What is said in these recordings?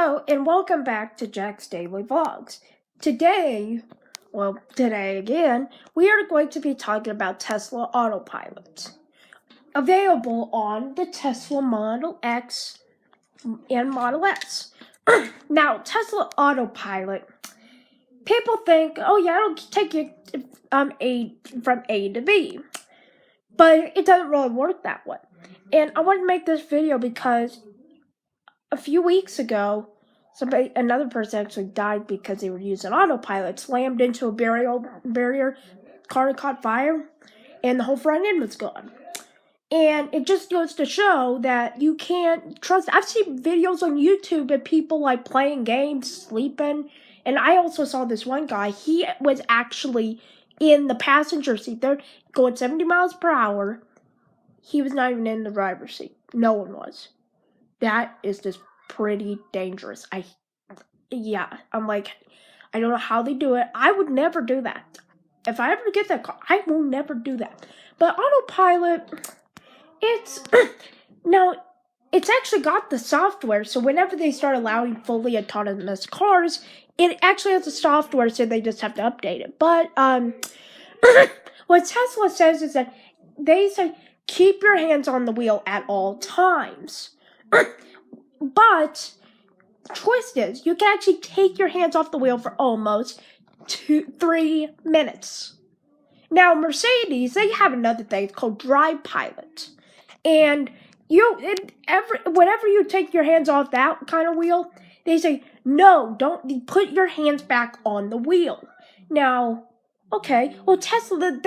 Hello and welcome back to Jack's Daily Vlogs. Today again, we are going to be talking about Tesla Autopilot. Available on the Tesla Model X and Model S. Now, Tesla Autopilot, people think, oh yeah, it'll take you from A to B. But it doesn't really work that way. And I want to make this video because a few weeks ago, another person actually died because they were using autopilot, slammed into a barrier, car caught fire, and the whole front end was gone. And it just goes to show that you can't trust. I've seen videos on YouTube of people like playing games, sleeping, and I also saw this one guy. He was actually in the passenger seat. They're going 70 miles per hour. He was not even in the driver's seat. No one was. That is just pretty dangerous. I'm like, I don't know how they do it. I would never do that. If I ever get that car, I will never do that. But autopilot, it's actually got the software. So whenever they start allowing fully autonomous cars, it actually has the software, so they just have to update it. But what Tesla says is that they say keep your hands on the wheel at all times. But the twist is, you can actually take your hands off the wheel for almost 3 minutes. Now, Mercedes, they have another thing called Drive Pilot. And whenever you take your hands off that kind of wheel, they say, no, don't put your hands back on the wheel. Now, okay, well, Tesla,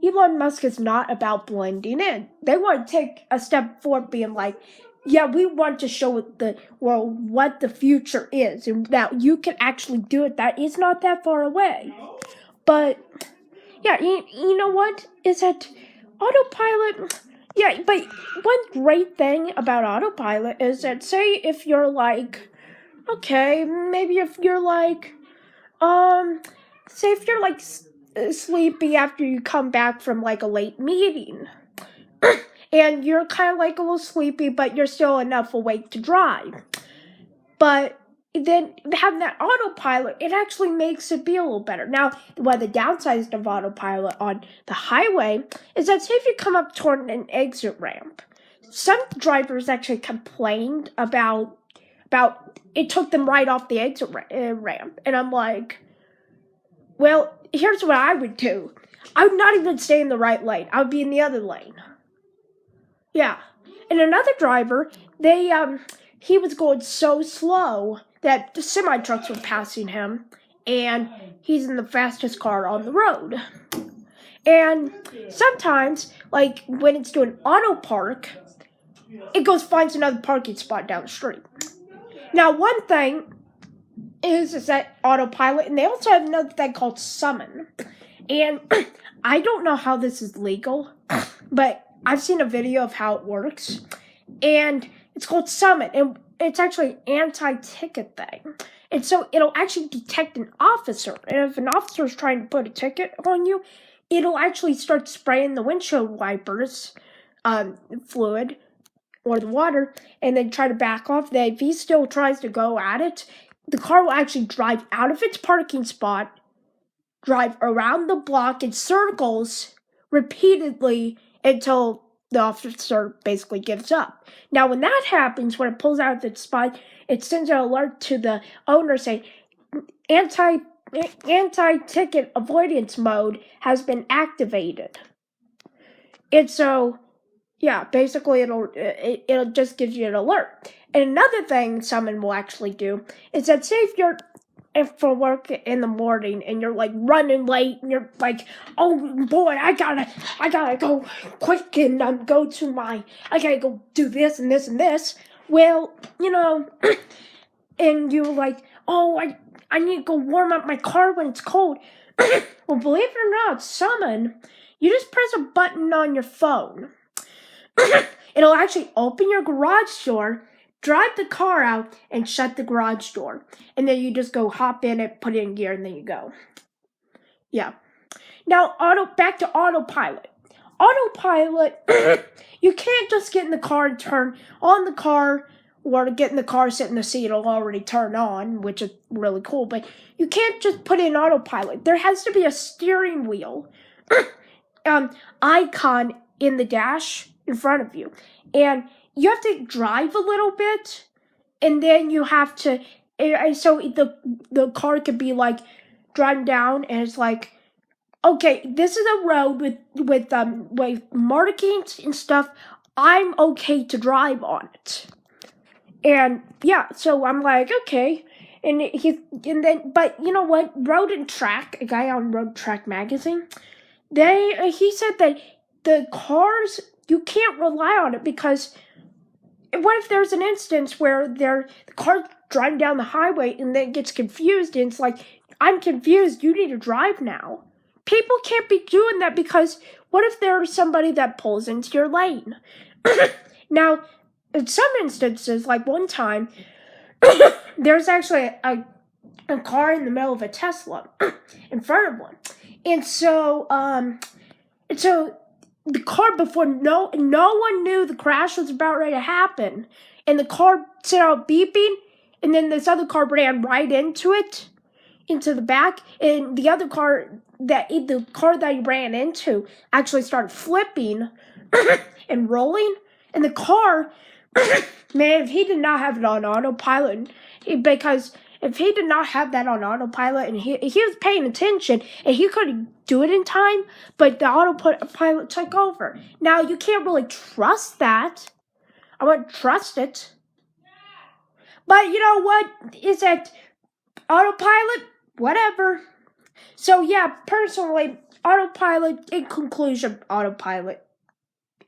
Elon Musk is not about blending in. They want to take a step forward, being like, yeah, we want to show the world what the future is, and that you can actually do it. That is not that far away. But, yeah, you know what? Is that autopilot? Yeah, but one great thing about autopilot is that, say if you're like, okay, maybe if you're like, say if you're like sleepy after you come back from like a late meeting and you're kind of like a little sleepy, but you're still enough awake to drive. But then having that autopilot, it actually makes it be a little better. Now, one of the downsides of autopilot on the highway is that, say if you come up toward an exit ramp, some drivers actually complained about it took them right off the exit ramp. And I'm like, well, here's what I would do. I would not even stay in the right lane. I would be in the other lane. Yeah. And another driver, he was going so slow that the semi-trucks were passing him, and he's in the fastest car on the road. And sometimes, like when it's doing auto park, it finds another parking spot down the street. Now, one thing is that autopilot, and they also have another thing called summon. And I don't know how this is legal, but I've seen a video of how it works, and it's called summon, and it's actually an anti-ticket thing. And so it'll actually detect an officer, and if an officer is trying to put a ticket on you, it'll actually start spraying the windshield wipers fluid or the water, and then try to back off. Then if he still tries to go at it, the car will actually drive out of its parking spot, drive around the block in circles repeatedly until the officer basically gives up. Now, when that happens, when it pulls out of its spot, it sends an alert to the owner saying, anti-ticket avoidance mode has been activated. And so, yeah, basically it'll just give you an alert. And another thing summon will actually do is that, say if for work in the morning and you're like running late and you're like, oh boy, I gotta go quick and I gotta go do this and this and this. Well, and you're like, oh, I need to go warm up my car when it's cold. Well, believe it or not, summon, you just press a button on your phone. It'll actually open your garage door, drive the car out, and shut the garage door. And then you just go hop in it, put it in gear, and then you go. Yeah. Now, back to autopilot. autopilot, you can't just get in the car and turn on the car, or get in the car, sit in the seat, it'll already turn on, which is really cool, but you can't just put in autopilot. There has to be a steering wheel icon in the dash in front of you. And you have to drive a little bit, and then you have to, so the car could be like driving down, and it's like, okay, this is a road with markings and stuff. I'm okay to drive on it. And yeah, so I'm like, okay. But you know what? Road and Track, a guy on Road Track magazine, he said that the cars, you can't rely on it, because what if there's an instance where the car's driving down the highway and then gets confused, and it's like, I'm confused, you need to drive now. People can't be doing that, because what if there's somebody that pulls into your lane? Now, in some instances, like one time, there's actually a car in the middle of a Tesla in front of one. And so the car, before no one knew the crash was about ready to happen, and the car set out beeping, and then this other car ran right into it, into the back, and the car that he ran into actually started flipping and rolling, and the car, man, if he did not have it on autopilot, because if he did not have that on autopilot, and he was paying attention, and he couldn't do it in time, but the autopilot took over. Now, you can't really trust that. I wouldn't trust it. But you know what? Is that autopilot? Whatever. So yeah, personally, autopilot, in conclusion, autopilot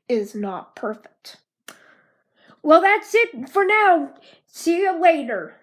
is not perfect. Well, that's it for now. See you later.